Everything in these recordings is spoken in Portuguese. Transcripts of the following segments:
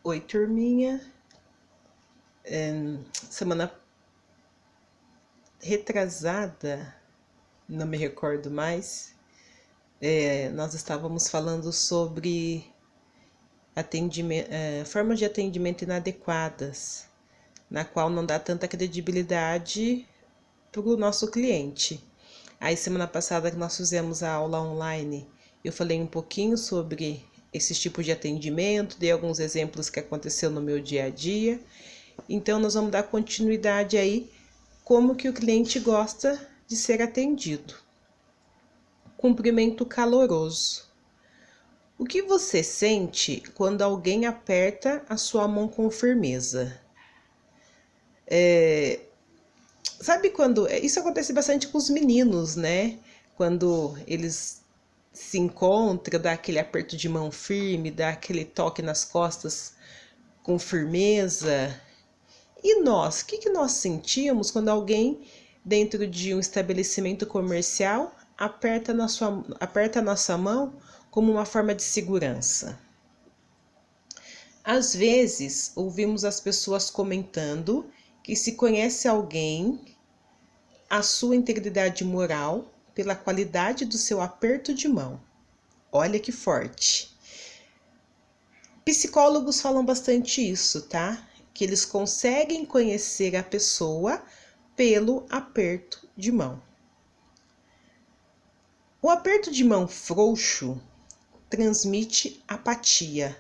Oi, turminha. Semana retrasada, não me recordo mais, nós estávamos falando sobre formas de atendimento inadequadas, na qual não dá tanta credibilidade para o nosso cliente. Aí, semana passada que nós fizemos a aula online, eu falei um pouquinho sobre esses tipos de atendimento, dei alguns exemplos que aconteceu no meu dia a dia. Então, nós vamos dar continuidade aí, como que o cliente gosta de ser atendido. Cumprimento caloroso. O que você sente quando alguém aperta a sua mão com firmeza? Sabe quando... Isso acontece bastante com os meninos, né? Quando eles se encontram, dá aquele aperto de mão firme, dá aquele toque nas costas com firmeza. E nós, o que nós sentimos quando alguém dentro de um estabelecimento comercial aperta a nossa mão como uma forma de segurança? Às vezes, ouvimos as pessoas comentando que se conhece alguém, a sua integridade moral pela qualidade do seu aperto de mão. Olha que forte. Psicólogos falam bastante isso, tá? Que eles conseguem conhecer a pessoa pelo aperto de mão. O aperto de mão frouxo transmite apatia,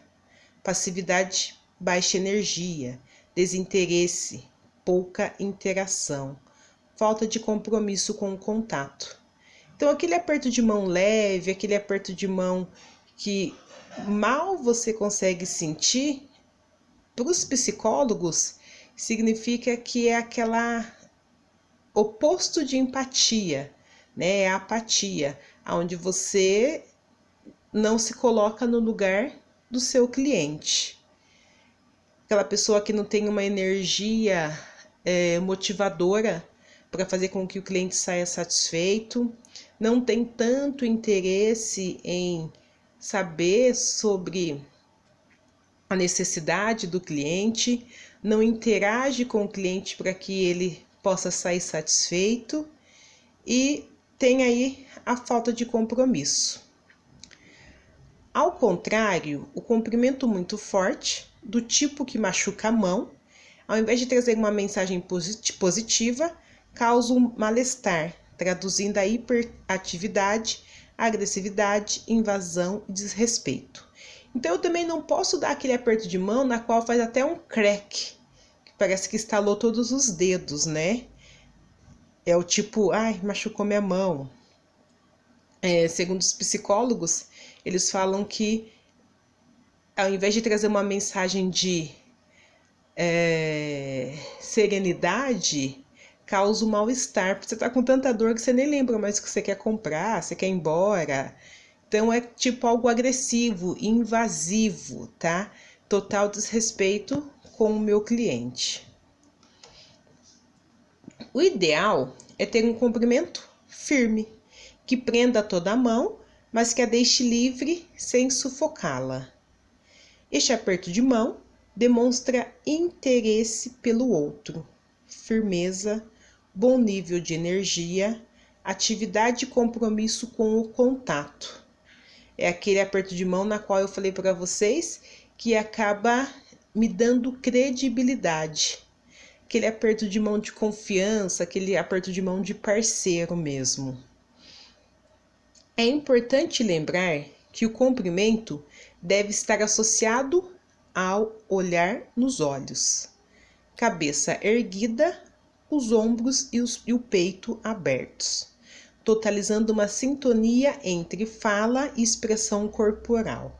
passividade, baixa energia, desinteresse, pouca interação, falta de compromisso com o contato. Então, aquele aperto de mão leve, aquele aperto de mão que mal você consegue sentir, para os psicólogos, significa que é aquela oposto de empatia, né? É a apatia, onde você não se coloca no lugar do seu cliente. Aquela pessoa que não tem uma energia motivadora para fazer com que o cliente saia satisfeito, não tem tanto interesse em saber sobre a necessidade do cliente, não interage com o cliente para que ele possa sair satisfeito e tem aí a falta de compromisso. Ao contrário, o comprimento muito forte, do tipo que machuca a mão, ao invés de trazer uma mensagem positiva, causa um mal-estar, traduzindo a hiperatividade, agressividade, invasão e desrespeito. Então, eu também não posso dar aquele aperto de mão na qual faz até um crack, que parece que estalou todos os dedos, né? É o tipo, ai, machucou minha mão. Segundo os psicólogos, eles falam que ao invés de trazer uma mensagem de serenidade, causa um mal-estar. Você tá com tanta dor que você nem lembra mais o que você quer comprar, você quer ir embora. Então é tipo algo agressivo, invasivo, tá? Total desrespeito com o meu cliente. O ideal é ter um comprimento firme, que prenda toda a mão, mas que a deixe livre sem sufocá-la. Este aperto de mão demonstra interesse pelo outro, firmeza, bom nível de energia, atividade e compromisso com o contato. É aquele aperto de mão na qual eu falei para vocês que acaba me dando credibilidade. Aquele aperto de mão de confiança, aquele aperto de mão de parceiro mesmo. É importante lembrar que o cumprimento deve estar associado ao olhar nos olhos, cabeça erguida, os ombros e o peito abertos, totalizando uma sintonia entre fala e expressão corporal.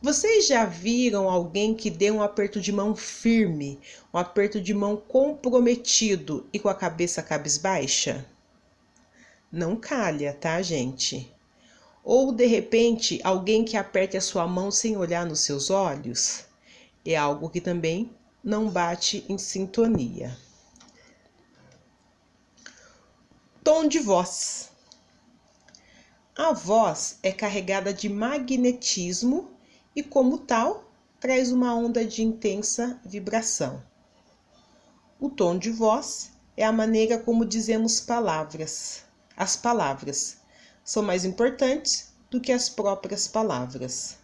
Vocês já viram alguém que deu um aperto de mão firme, um aperto de mão comprometido e com a cabeça cabisbaixa? Não calha, tá, gente? Ou, de repente, alguém que aperte a sua mão sem olhar nos seus olhos? É algo que também não bate em sintonia. Tom de voz. A voz é carregada de magnetismo e, como tal, traz uma onda de intensa vibração. O tom de voz é a maneira como dizemos palavras. As palavras são mais importantes do que as próprias palavras.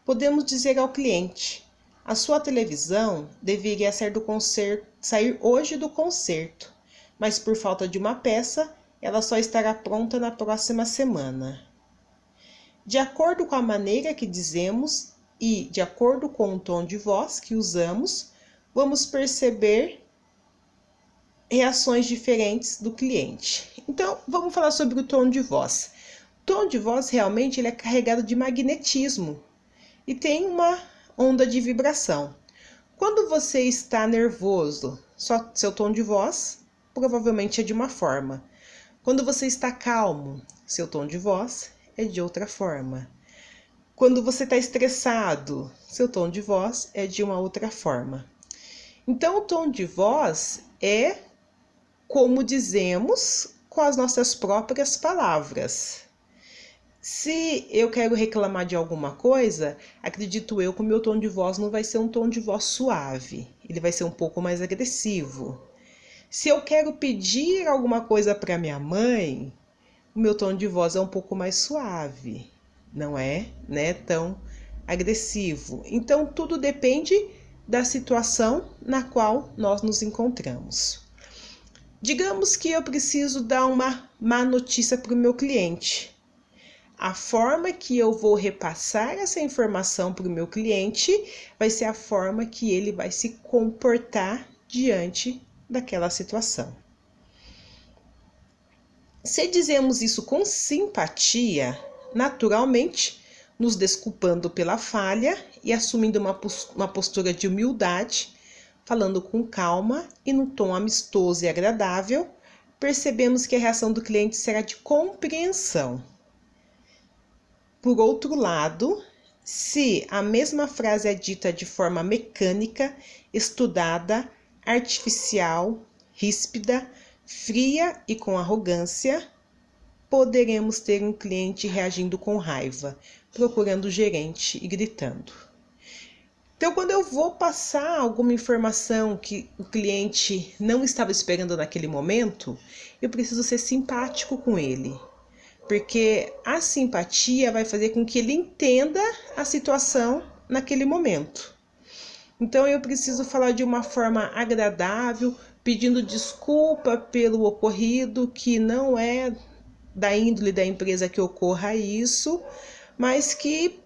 Podemos dizer ao cliente: a sua televisão deveria sair hoje do concerto, mas por falta de uma peça, ela só estará pronta na próxima semana. De acordo com a maneira que dizemos e de acordo com o tom de voz que usamos, vamos perceber reações diferentes do cliente. Então, vamos falar sobre o tom de voz. O tom de voz realmente ele é carregado de magnetismo e tem uma onda de vibração. Quando você está nervoso, seu tom de voz provavelmente é de uma forma. Quando você está calmo, seu tom de voz é de outra forma. Quando você está estressado, seu tom de voz é de uma outra forma. Então, o tom de voz é como dizemos com as nossas próprias palavras. Se eu quero reclamar de alguma coisa, acredito eu que o meu tom de voz não vai ser um tom de voz suave, ele vai ser um pouco mais agressivo. Se eu quero pedir alguma coisa para minha mãe, o meu tom de voz é um pouco mais suave, não é, tão agressivo. Então, tudo depende da situação na qual nós nos encontramos. Digamos que eu preciso dar uma má notícia para o meu cliente. A forma que eu vou repassar essa informação para o meu cliente vai ser a forma que ele vai se comportar diante daquela situação. Se dizemos isso com simpatia, naturalmente, nos desculpando pela falha e assumindo uma postura de humildade, falando com calma e num tom amistoso e agradável, percebemos que a reação do cliente será de compreensão. Por outro lado, se a mesma frase é dita de forma mecânica, estudada, artificial, ríspida, fria e com arrogância, poderemos ter um cliente reagindo com raiva, procurando o gerente e gritando. Então, quando eu vou passar alguma informação que o cliente não estava esperando naquele momento, eu preciso ser simpático com ele, porque a simpatia vai fazer com que ele entenda a situação naquele momento. Então, eu preciso falar de uma forma agradável, pedindo desculpa pelo ocorrido, que não é da índole da empresa que ocorra isso, mas que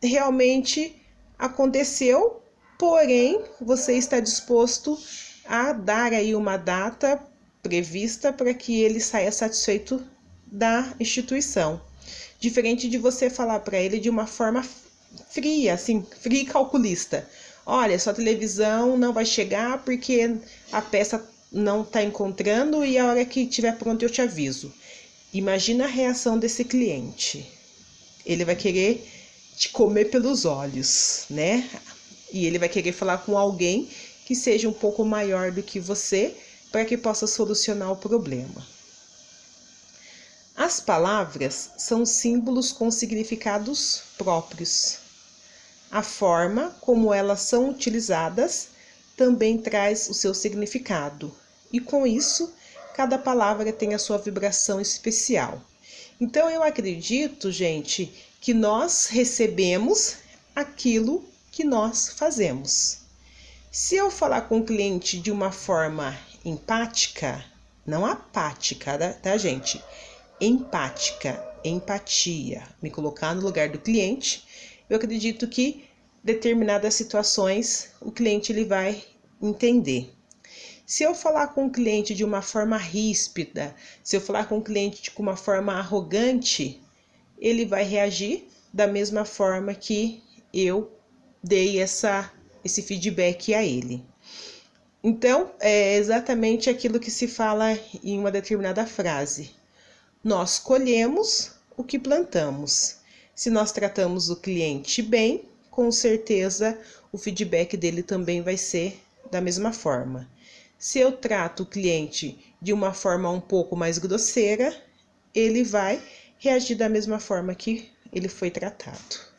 realmente aconteceu, porém você está disposto a dar aí uma data prevista para que ele saia satisfeito da instituição. Diferente de você falar para ele de uma forma fria, assim, fria e calculista. Olha, sua televisão não vai chegar porque a peça não está encontrando e a hora que estiver pronto eu te aviso. Imagina a reação desse cliente. Ele vai querer te comer pelos olhos, né? E ele vai querer falar com alguém que seja um pouco maior do que você para que possa solucionar o problema. As palavras são símbolos com significados próprios. A forma como elas são utilizadas também traz o seu significado. E com isso, cada palavra tem a sua vibração especial. Então, eu acredito, gente, que nós recebemos aquilo que nós fazemos. Se eu falar com o cliente de uma forma empática, não apática, tá, gente? Empática, empatia, me colocar no lugar do cliente, eu acredito que determinadas situações o cliente ele vai entender. Se eu falar com o cliente de uma forma ríspida, se eu falar com o cliente de uma forma arrogante, ele vai reagir da mesma forma que eu dei esse feedback a ele. Então, é exatamente aquilo que se fala em uma determinada frase. Nós colhemos o que plantamos. Se nós tratamos o cliente bem, com certeza o feedback dele também vai ser da mesma forma. Se eu trato o cliente de uma forma um pouco mais grosseira, ele vai reagir da mesma forma que ele foi tratado.